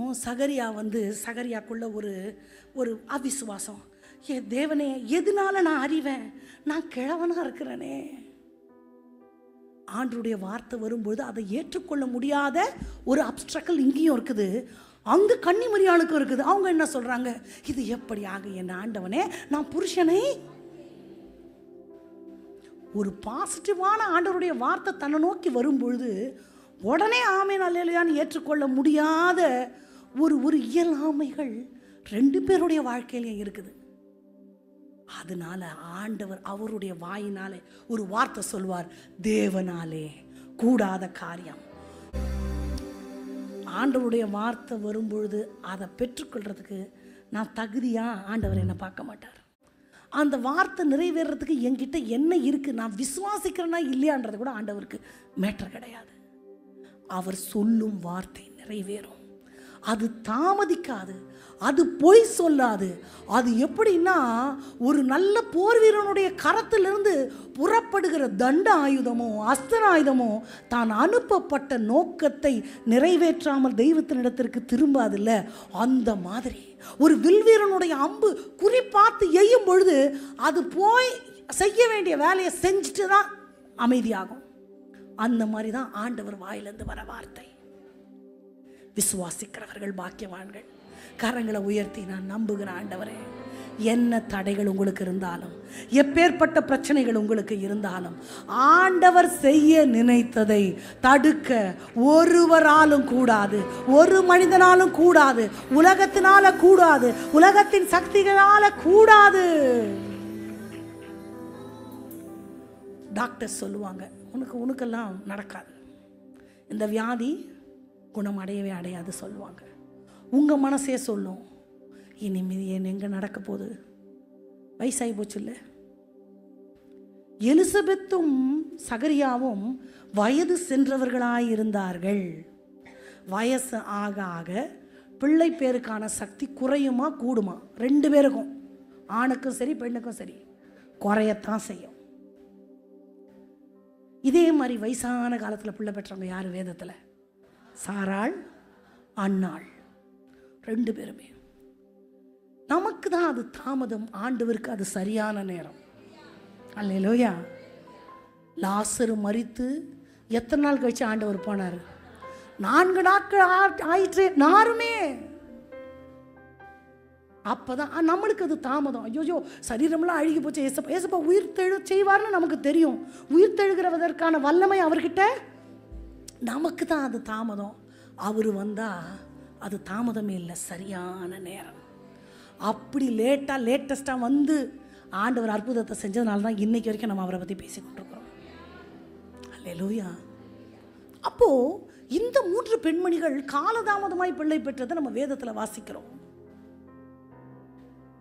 சகரியாக்குள்ள ஒரு அவிசுவாசம். ஏ தேவனே, எதனால நான் அறிவேன்? நான் கிழவனா இருக்கிறேனே. ஆண்டருடைய வார்த்தை வரும்போது அதை ஏற்றுக்கொள்ள முடியாத ஒரு அப்ஸ்ட்ரக்கல் இங்கேயும் இருக்குது, அங்கே கன்னி மரியாளுக்கும் இருக்குது. அவங்க என்ன சொல்றாங்க? இது எப்படி ஆக என் ஆண்டவனே, நான் புருஷனை. ஒரு பாசிட்டிவான ஆண்டவருடைய வார்த்தை தன்னை நோக்கி வரும்பொழுது உடனே ஆமேன் அல்லேலூயான்னு ஏற்றுக்கொள்ள முடியாத ஒரு இயலாமைகள் 2 பேருடைய வாழ்க்கையிலையும் இருக்குது. அதனால ஆண்டவர் அவருடைய வாயினாலே ஒரு வார்த்தை சொல்வார், தேவனாலே கூடாத காரியம். ஆண்டவருடைய வார்த்தை வரும்பொழுது அதை பெற்றுக்கொள்றதுக்கு நான் தகுதியா? ஆண்டவர் என்னை பார்க்க மாட்டார். அந்த வார்த்தை நிறைவேறதுக்கு என்கிட்ட என்ன இருக்கு, நான் விசுவாசிக்கிறேன்னா இல்லையான்றது கூட ஆண்டவருக்கு மேட்டர் கிடையாது. அவர் சொல்லும் வார்த்தை நிறைவேறும். அது தாமதிக்காது, அது பொய் சொல்லாது. அது எப்படின்னா, ஒரு நல்ல போர் வீரனுடைய கரத்திலிருந்து புறப்படுகிற தண்ட ஆயுதமோ அஸ்திர ஆயுதமோ தான் அனுப்பப்பட்ட நோக்கத்தை நிறைவேற்றாமல் தெய்வத்தினிடத்திற்கு திரும்பாதில்ல, அந்த மாதிரி ஒரு வில்வீரனுடைய அம்பு குறிப்பார்த்து எய்யும் பொழுது அது போய் செய்ய வேண்டிய வேலையை செஞ்சுட்டு தான் அமைதியாகும். அந்த மாதிரி தான் ஆண்டவர் வாயிலிருந்து வர வார்த்தை. விசுவாசிக்கிறவர்கள் பாக்கியவான்கள். கரங்களை உயர்த்தி நான் நம்புகிற ஆண்டவரே, என்ன தடைகள் உங்களுக்கு இருந்தாலும், எப்பேற்பட்ட பிரச்சனைகள் உங்களுக்கு இருந்தாலும், ஆண்டவர் செய்ய நினைத்ததை தடுக்க ஒருவராலும் கூடாது, ஒரு மனிதனாலும் கூடாது, உலகத்தினால கூடாது, உலகத்தின் சக்திகளால கூடாது. டாக்டர் சொல்லுவாங்க, உனக்கெல்லாம் நடக்காது, இந்த வியாதி குணமடையவே அடையாது சொல்லுவாங்க. உங்கள் மனசே சொல்லும், இனிமேல் ஏன் எங்கே நடக்க போகுது, வயசாகி போச்சு இல்லை. எலிசபெத்தும் சகரியாவும் வயது சென்றவர்களாயிருந்தார்கள். வயசு ஆக ஆக பிள்ளை பேருக்கான சக்தி குறையுமா கூடுமா? 2 பேருக்கும், ஆணுக்கும் சரி பெண்ணுக்கும் சரி, குறையத்தான் செய்யும். இதே மாதிரி வயசான காலத்தில் பிள்ளை பெற்றவங்க யார் வேதத்தில்? சாராள், அன்னாள், 2 பேருமே. நமக்கு தான் அது தாமதம், ஆண்டவருக்கு அது சரியான நேரம். அல்லேலூயா. லாசரு மரித்து எத்தனை நாள் கழிச்சு ஆண்டவர் போனார்? 4 நாட்கள் ஆயிற்று நாருமே. அப்போதான் நம்மளுக்கு அது தாமதம். ஐயோ சரீரம்லாம் அழுகி போச்சு, ஏசப்பா உயிர்த்தெழு செய்வார்னு நமக்கு தெரியும். உயிர்த்தெழுகிறதற்கான வல்லமை அவர்கிட்ட. நமக்கு தான் அது தாமதம். அவர் வந்தால் அது தாமதமே இல்லை, சரியான நேரம். அப்படி லேட்டஸ்ட்டாக வந்து ஆண்டவர் அற்புதத்தை செஞ்சதுனால தான் இன்னைக்கு வரைக்கும் நம்ம அவரை பற்றி பேசிக்கொண்டிருக்கிறோம். அல்லேலூயா. அப்போது இந்த 3 பெண்மணிகள் காலதாமதமாய் பிள்ளை பெற்றதை நம்ம வேதத்தில் வாசிக்கிறோம்.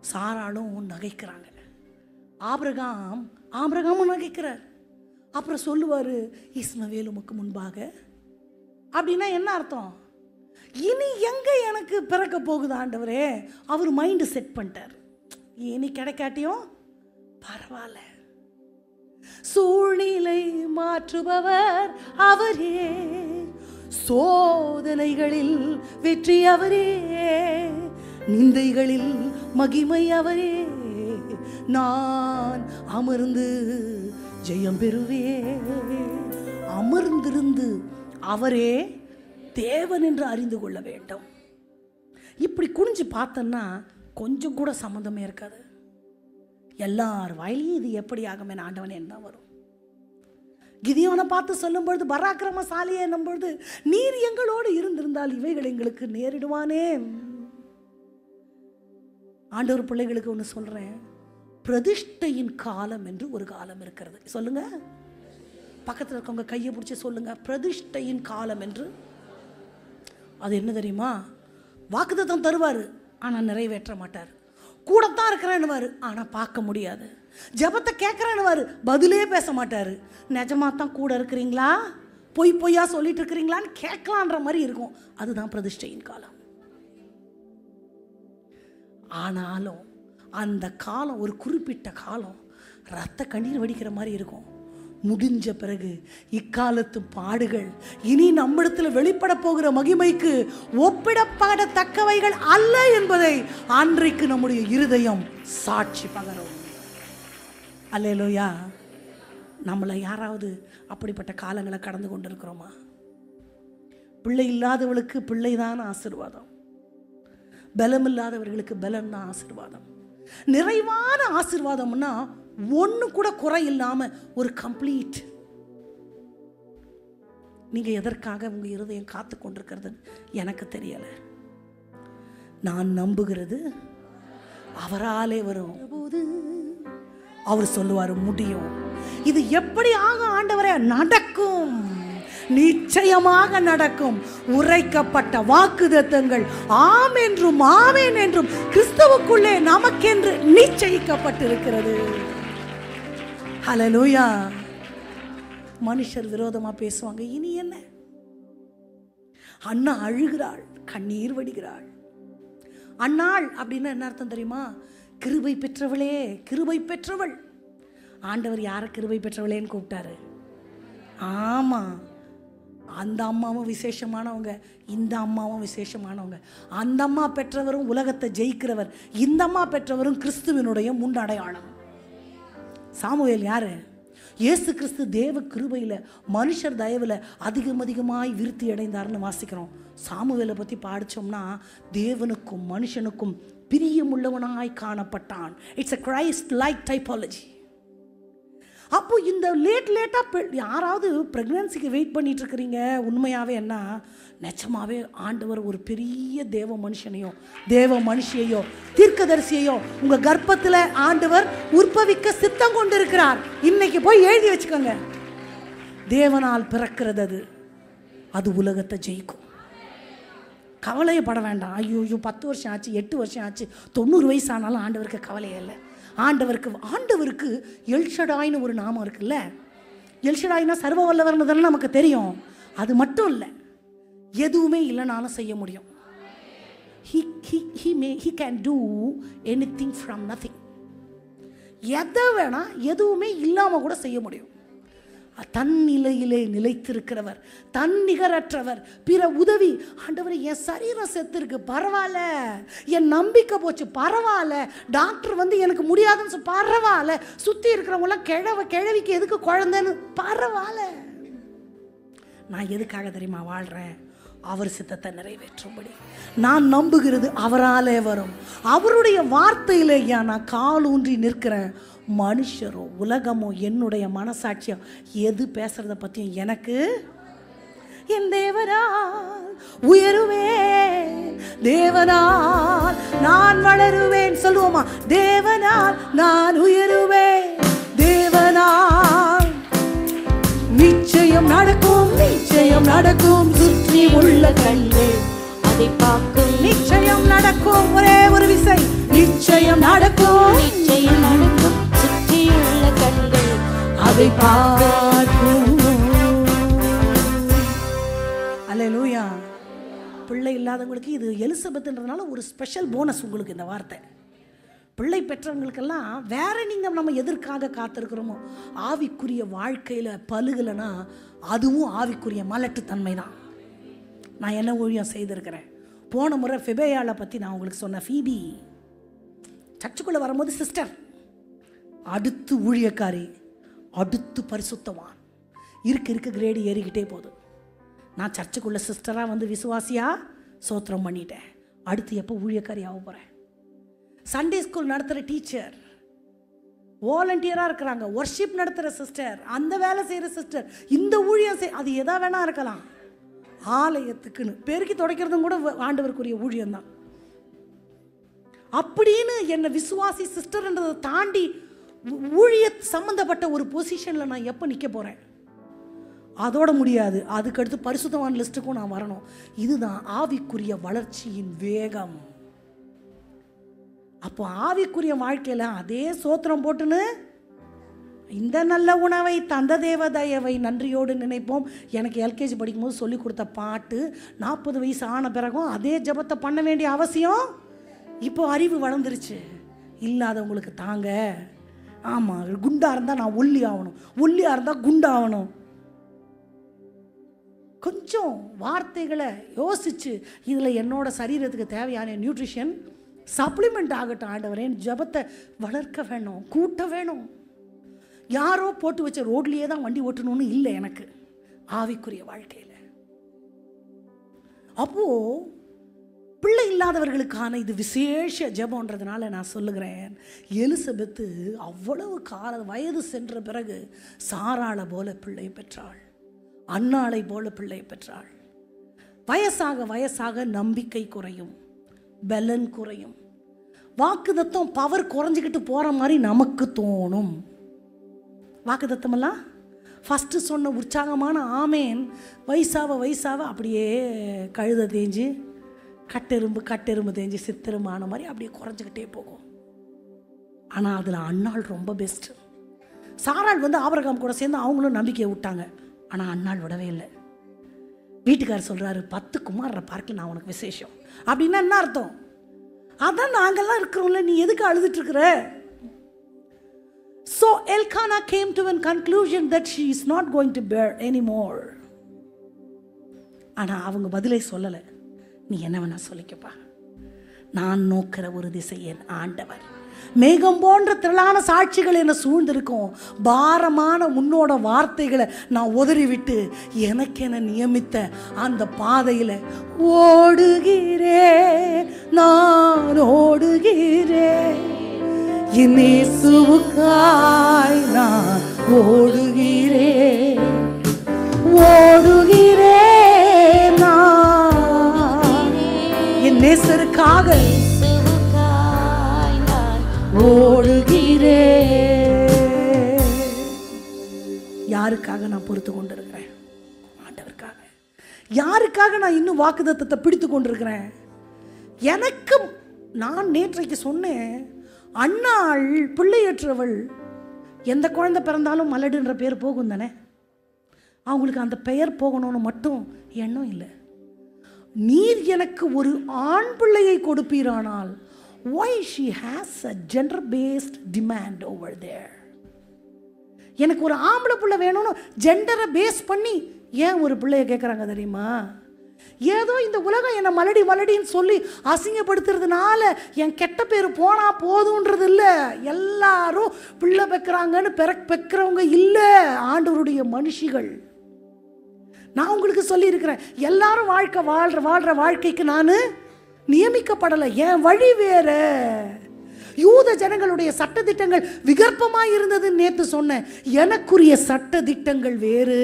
சாராளும் நகைக்கிறாங்க, ஆபிரகாமும் நகைக்கிறார். அப்புறம் சொல்லுவார், இஸ்மவேல் உமக்கு முன்பாக. அப்படின்னா என்ன அர்த்தம்? இனி எங்கே எனக்கு பிறக்க போகுது ஆண்டவரே? அவர் மைண்டு செட் பண்ணிட்டார், இனி கிடைக்காட்டியும் பரவாயில்ல. சூழ்நிலை மாற்றுபவர் அவரே, சோதனைகளில் வெற்றி அவரே, நிந்தைகளில் மகிமை அவரே, நான் அமர்ந்து ஜெயம் பெறுவே. அமர்ந்திருந்து அவரே தேவன் என்று அறிந்து கொள்ள வேண்டும். இப்படி குனிஞ்சு பார்த்தோன்னா கொஞ்சம் கூட சம்மந்தமே இருக்காது. எல்லார் வாயிலையும் இது எப்படி ஆகும் என ஆண்டவன் என்ன வரும்? கிதியோனை பார்த்து சொல்லும் பொழுது, பராக்கிரமசாலியே என்னும் பொழுது, நீர் எங்களோடு இருந்திருந்தால் இவைகள் எங்களுக்கு நேரிடுவானே. ஆண்டவர் பிள்ளைகளுக்கு ஒன்று சொல்கிறேன், பிரதிஷ்டையின் காலம் என்று ஒரு காலம் இருக்கிறது. சொல்லுங்க, பக்கத்தில் இருக்கவங்க கையை பிடிச்சி சொல்லுங்க, பிரதிஷ்டையின் காலம் என்று. அது என்ன தெரியுமா? வாக்குத்தத்தம் தருவார், ஆனால் நிறைவேற்ற மாட்டார். கூடத்தான் இருக்கிறேன்னுவார், ஆனால் பார்க்க முடியாது. ஜெபத்தை கேட்குறேன்னுவார், பதிலே பேச மாட்டார். நிஜமாக தான் கூட இருக்கிறீங்களா, பொய்யா சொல்லிட்டு இருக்கிறீங்களான்னு கேட்கலான்ற மாதிரி இருக்கும். அதுதான் பிரதிஷ்டையின் காலம். ஆனாலும் அந்த காலம் ஒரு குறிப்பிட்ட காலம், ரத்த கண்ணீர் வடிக்கிற மாதிரி இருக்கும். முடிஞ்ச பிறகு இக்காலத்து பாடுகள் இனி நம்மிடத்தில் வெளிப்பட போகிற மகிமைக்கு ஒப்பிடப்படத்தக்கவைகள் அல்ல என்பதை அன்றைக்கு நம்முடைய இருதயம் சாட்சி பகரும். அல்லேலூயா. நம்மளை யாராவது அப்படிப்பட்ட காலங்களை கடந்து கொண்டிருக்கிறோமா? பிள்ளை இல்லாதவளுக்கு பிள்ளைதான் ஆசீர்வாதம், பலம் இல்லாதவர்களுக்கு பலம் தான் ஆசீர்வாதம். நிறைவான ஆசீர்வாதம்னா ஒன்று கூட குறை இல்லாமல் ஒரு கம்ப்ளீட். நீங்கள் எதற்காக உங்கள் இருதயம் காத்து கொண்டிருக்கிறது எனக்கு தெரியலை. நான் நம்புகிறது அவராலே வரும் போது அவர் சொல்லுவார், முடியும். இது எப்படி ஆகும் ஆண்டவரே? நடக்கும், நிச்சயமாக நடக்கும். உரைக்கப்பட்ட வாக்குத்தத்தங்கள் ஆம் என்றும் ஆமேன் என்றும் கிறிஸ்துவுக்குள்ளே நமக்கென்று நிச்சயிக்கப்பட்டிருக்கிறது. ஹல்லேலூயா. மனுஷர் விரோதமா பேசுவாங்க, இனி என்ன? அண்ணா அழுகிறாள், கண்ணீர் வடிகிறாள். அன்னாள் அப்படின்னா என்ன அர்த்தம் தெரியுமா? கிருபை பெற்றவளே, கிருபை பெற்றவள். ஆண்டவர் யாரை கிருபை பெற்றவளேன்னு கூப்பிட்டாரு? ஆமாம், அந்த அம்மாவும் விசேஷமானவங்க, இந்த அம்மாவும் விசேஷமானவங்க. அந்த அம்மா பெற்றவரும் உலகத்தை ஜெயிக்கிறவர், இந்த அம்மா பெற்றவரும் கிறிஸ்துவினுடைய முன்னடையாளம். சாமுவேல் யாரு? இயேசு கிறிஸ்து தேவ கிருபையில் மனுஷர் தயவில் அதிகமாய் விருத்தி அடைந்தார்னு வாசிக்கிறோம். சாமுவேலை பற்றி படித்தோம்னா தேவனுக்கும் மனுஷனுக்கும் பிரியமுள்ளவனாய் காணப்பட்டான். It's a Christ like typology. அப்போ இந்த லேட்டாக யாராவது ப்ரெக்னன்சிக்கு வெயிட் பண்ணிட்டு இருக்கிறீங்க, உண்மையாகவே என்ன நிஜமாவே ஆண்டவர் ஒரு பெரிய தேவ மனுஷனையோ தேவ மனுஷியையோ தீர்க்கதரிசியையோ உங்கள் கர்ப்பத்தில் ஆண்டவர் உற்பவிக்க சித்தம் கொண்டு இருக்கிறார். இன்னைக்கு போய் எழுதி வச்சுக்கோங்க, தேவனால் பிறக்கிறது அது உலகத்தை ஜெயிக்கும். கவலையப்பட வேண்டாம். ஐயோ 10 வருஷம் ஆச்சு, 8 வருஷம் ஆச்சு, 90 வயசு ஆனாலும் ஆண்டவருக்கு கவலையே இல்லை. ஆண்டவருக்கு எல்ஷடாய்னு ஒரு நாமம் இருக்குல்ல. எல்ஷடாய்னா சர்வ வல்லவர்னு நமக்கு தெரியும். அது மட்டும் இல்லை, எதுவுமே இல்லைனாலும் செய்ய முடியும். he can do anything from nothing. எதை வேணா எதுவுமே இல்லாமல் கூட செய்ய முடியும். தன் நிலையிலே நிலைத்திருக்கிறவர், தன் நிகரற்றவர், பிற உதவி. ஆண்டவர் என் சரீரம் செத்துருக்கு, பரவாயில்ல, என் நம்பிக்கை போச்சு, பரவாயில்ல, டாக்டர் வந்து எனக்கு முடியாதுன்னு பரவாயில்ல, சுற்றி இருக்கிறவங்களாம் கிழவிக்கு எதுக்கு குழந்தைன்னு பரவாயில்ல. நான் எதுக்காக தெரியுமா வாழ்கிறேன்? அவர் சித்தத்தை நிறைவேற்றும்படி. நான் நம்புகிறது அவராலே வரும். அவருடைய வார்த்தையிலே நான் காலூன்றி நிற்கிறேன். மனுஷரோ உலகமோ என்னுடைய மனசாட்சியோ எது பேசுறத பற்றியும் எனக்கு, என் தேவனால் உயருவேன், தேவனால் நான் வளருவேன். சொல்லுவோமா? தேவனால் நான் உயருவேன், தேவனால் நிச்சயம் நடக்கும், நிச்சயம் நடக்கும். சுற்றி உள்ள கண்கள் அதை பார்க்கும், நிச்சயம் நடக்கும். ஒரே ஒரு விசை, நிச்சயம் நடக்கும், நிச்சயம் நடக்கும். சுற்றி உள்ள கண்கள் அதை பார்க்கும். அல்லேலூயா. பிள்ளை இல்லாதவங்களுக்கு இது எலிசபெத்ன்றதுனால ஒரு ஸ்பெஷல் போனஸ் உங்களுக்கு இந்த வார்த்தை. பிள்ளை பெற்றவங்களுக்கெல்லாம் வேற நீங்கள் நம்ம எதற்காக காத்திருக்கிறோமோ ஆவிக்குரிய வாழ்க்கையில் பழுகலைன்னா அதுவும் ஆவிக்குரிய மலட்டுத்தன்மை தான். நான் என்ன ஊழியம் செய்திருக்கிறேன். போன முறை ஃபெபேயாளை பற்றி நான் உங்களுக்கு சொன்னேன். ஃபீபி சர்ச்சுக்குள்ளே வரும்போது சிஸ்டர், அடுத்து ஊழியக்காரி, அடுத்து பரிசுத்தவான், இருக்க கிரேடு ஏறிக்கிட்டே போகுது. நான் சர்ச்சுக்குள்ளே சிஸ்டராக வந்து விசுவாசியாக சோத்திரம் பண்ணிட்டேன். அடுத்து எப்போ ஊழியக்காரி ஆக போகிறேன்? சண்டே ஸ்கூல் நடத்துகிற டீச்சர், வாலண்டியராக இருக்கிறாங்க, ஒர்ஷிப் நடத்துகிற சிஸ்டர், அந்த வேலை செய்கிற சிஸ்டர், இந்த ஊழியம் அது எதா வேணா இருக்கலாம். ஆலயத்துக்குன்னு பெருக்கி துடைக்கிறதும் கூட ஆண்டவருக்குரிய ஊழியம்தான். அப்படின்னு என்னை விசுவாசி சிஸ்டர்ன்றதை தாண்டி ஊழிய சம்மந்தப்பட்ட ஒரு பொசிஷனில் நான் எப்போ நிற்க போகிறேன்? அதோட முடியாது. அதுக்கடுத்து பரிசுத்தவான் லிஸ்ட்டுக்கும் நான் வரணும். இதுதான் ஆவிக்குரிய வளர்ச்சியின் வேகம். அப்போ ஆவிக்குரிய வாழ்க்கையில் அதே சோத்திரம் போட்டுன்னு இந்த நல்ல உணவை தந்த தேவதயவை நன்றியோடு நினைப்போம். எனக்கு எல்கேஜி படிக்கும்போது சொல்லி கொடுத்த பாட்டு 40 வயசு ஆன பிறகும் அதே ஜபத்தை பண்ண வேண்டிய அவசியம் இப்போ அறிவு வளர்ந்துருச்சு. இல்லாதவங்களுக்கு தாங்க. ஆமாம், குண்டாக இருந்தால் நான் ஒல்லி ஆகணும், ஒல்லியாக இருந்தால் குண்டாகணும். கொஞ்சம் வார்த்தைகளை யோசிச்சு இதில் என்னோட சரீரத்துக்கு தேவையான நியூட்ரிஷன் சப்ளிமெண்ட் ஆகட்டும் ஆண்டவரே. ஜபத்தை வளர்க்க வேணும், கூட்ட வேணும். யாரோ போட்டு வச்ச ரோட்லேயே தான் வண்டி ஓட்டணும்னு இல்லை எனக்கு ஆவிக்குரிய வாழ்க்கையில். அப்போது பிள்ளை இல்லாதவர்களுக்கான இது விசேஷ ஜபம்ன்றதுனால நான் சொல்லுகிறேன். எலிசபெத்து அவ்வளவு வயது சென்ற பிறகு சாராளை போல பிள்ளை பெற்றாள், அன்னாளை போல பிள்ளை பெற்றாள். வயசாக வயசாக நம்பிக்கை குறையும், பலன் குறையும், வாக்குதத்தம் பவர் குறைஞ்சிக்கிட்டு போகிற மாதிரி நமக்கு தோணும். வாக்குதத்தமெல்லாம் ஃபஸ்ட்டு சொன்ன உற்சாகமான ஆமேன் வயசாக அப்படியே கழுதை தேஞ்சு கட்டெரும்பு தேஞ்சு சித்தெரும்பான மாதிரி அப்படியே குறைஞ்சிக்கிட்டே போகும். ஆனால் அதில் அன்னாள் ரொம்ப பெஸ்ட்டு. சாராள் வந்து ஆபிரகாம் கூட சேர்ந்து அவங்களும் நம்பிக்கையை விட்டாங்க. ஆனால் அன்னாள் விடவே இல்லை. வீட்டுக்காரர் சொல்கிறாரு 10 குமாரரை பார்க்கல நான் உனக்கு விசேஷம் அப்படின்னா என்ன அர்த்தம்? அதான் நாங்கள்லாம் இருக்கிறோம்ல, நீ எதுக்கு அழுதுட்டு இருக்கிற? So Elkanah came to a conclusion that she is not going to bear anymore. ஆனால் அவங்க பதிலை சொல்லலை. நீ என்ன வேணா சொல்லிக்கப்பா, நான் நோக்கிற ஒரு திசை என் ஆண்டவர். மேகம் போன்ற திரளான சாட்சிகள் என்ன சூழ்ந்திருக்கும். பாரமான உன்னோட வார்த்தைகளை நான் உதறிவிட்டு எனக்கென நியமித்த அந்த பாதையில் ஓடுகிறேன், நான் ஓடுகிறேன். என் இயேசுவுக்காய் நான் ஓடுகிறேன், ஓடுகிறேன் நான் என் நேசருக்காக ஓடுகிறேன். யாருக்காக நான் பொறுத்து கொண்டிருக்கிறேன்? ஆண்டவருக்காக. யாருக்காக நான் இன்னும் வாக்குத்தத்தத்தை பிடித்து கொண்டிருக்கிறேன்? எனக்கு நான் நேற்றைக்கு சொன்னேன், அண்ணாள் பிள்ளையற்றவள். எந்த குழந்தை பிறந்தாலும் மலடுன்ற பேர் போகும் தானே. அவங்களுக்கு அந்த பெயர் போகணும்னு மட்டும் எண்ணம் இல்லை. நீர் எனக்கு ஒரு ஆண் பிள்ளையை கொடுப்பீரானால், why she has a gender based demand over there? எனக்கு ஒரு ஆம்பளை பிள்ளை வேணும்னு ஜெண்டரை பேஸ் பண்ணி ஏன் ஒரு பிள்ளைய கேட்குறாங்க தெரியுமா? ஏதோ இந்த உலகம் என்னை மலடி மலடின்னு சொல்லி அசிங்கப்படுத்துறதுனால என் கெட்ட பேர் போனால் போதுன்றது இல்லை. எல்லாரும் பிள்ளை பெக்கிறாங்கன்னு பெக்கிறவங்க இல்லை, ஆண்டவருடைய மனுஷிகள். நான் உங்களுக்கு சொல்லியிருக்கிறேன், எல்லாரும் வாழ்கிற வாழ்க்கைக்கு நான் நியமிக்கப்படலை. என் வழி வேற. யூத ஜனங்களுடைய சட்டதிட்டங்கள் விகற்பமாக இருந்ததுன்னு நேற்று சொன்னேன். எனக்குரிய சட்டதிட்டங்கள் வேறு,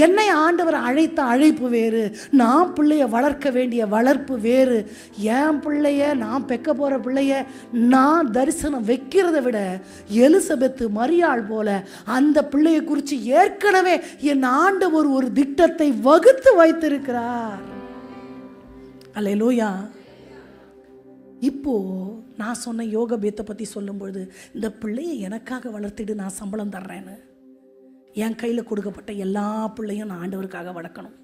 என்னை ஆண்டவர் அழைத்த அழைப்பு வேறு, நான் பிள்ளைய வளர்க்க வேண்டிய வளர்ப்பு வேறு. என் பிள்ளைய, நான் பெக்க போகிற பிள்ளைய நான் தரிசனம் வைக்கிறத விட எலிசபெத்து மரியாள் போல அந்த பிள்ளையை குறித்து ஏற்கனவே என் ஆண்டவர் ஒரு திட்டத்தை வகுத்து வைத்திருக்கிறார். அல்லேலூயா. இப்போ நான் சொன்ன யோக பேத்தை பற்றி சொல்லும்பொழுது, இந்த பிள்ளையை எனக்காக வளர்த்துட்டு நான் சம்பளம் தர்றேன்னு என் கையில் கொடுக்கப்பட்ட எல்லா பிள்ளையும் நான் ஆண்டவருக்காக வளர்க்கணும்.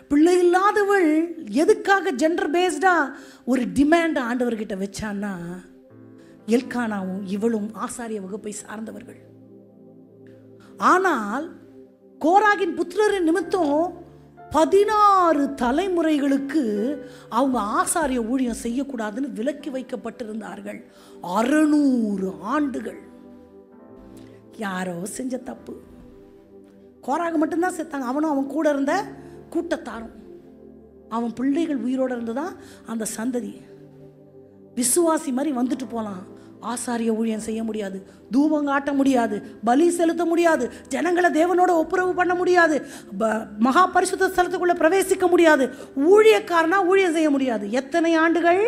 பிள்ளை இல்லாதவள் எதுக்காக ஜெண்டர் பேஸ்டாக ஒரு டிமாண்ட் ஆண்டவர்கிட்ட வச்சான்னா, எல்கானாவும் இவளும் ஆசாரிய வகுப்பை சார்ந்தவர்கள். ஆனால் கோராகின் புத்திரரின் நிமித்தம் 16 தலைமுறைகளுக்கு அவங்க ஆசாரிய ஊழியம் செய்யக்கூடாதுன்னு விலக்கி வைக்கப்பட்டிருந்தார்கள். 600 ஆண்டுகள். யாரோ செஞ்ச தப்பு. கோராக மட்டும்தான் செத்தாங்க. அவனும் அவன் கூட இருந்த கூட்டத்தாரும். அவன் பிள்ளைகள் உயிரோடு இருந்துதான் அந்த சந்ததி. விசுவாசி மாதிரி வந்துட்டு போகலாம், ஆசாரிய ஊழியம் செய்ய முடியாது, தூபம் காட்ட முடியாது, பலி செலுத்த முடியாது, ஜனங்களை தேவனோட ஒப்புரவு பண்ண முடியாது, மகா பரிசுத்த ஸ்தலத்துக்குள்ள பிரவேசிக்க முடியாது, ஊழியக்காரனா ஊழியம் செய்ய முடியாது. எத்தனை ஆண்டுகள்?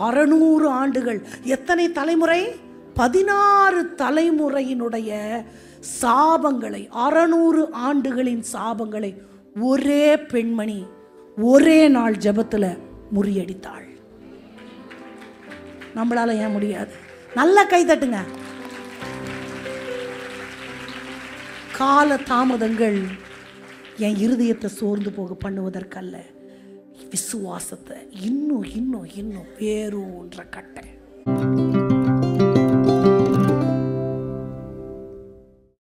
600 ஆண்டுகள். எத்தனை தலைமுறை? 16 தலைமுறையினுடைய சாபங்களை, 600 ஆண்டுகளின் சாபங்களை ஒரே பெண்மணி ஒரே நாள் ஜெபத்தில் முறியடித்தாள். நம்மளால ஏன் முடியாது? நல்ல கை தட்டுங்க. கால தாமதங்கள் என் இருதயத்தை சோர்ந்து போக பண்ணுவதற்கல்ல, விசுவாசத்தை இன்னும் இன்னும் இன்னும் வேறொன்ற கட்டை.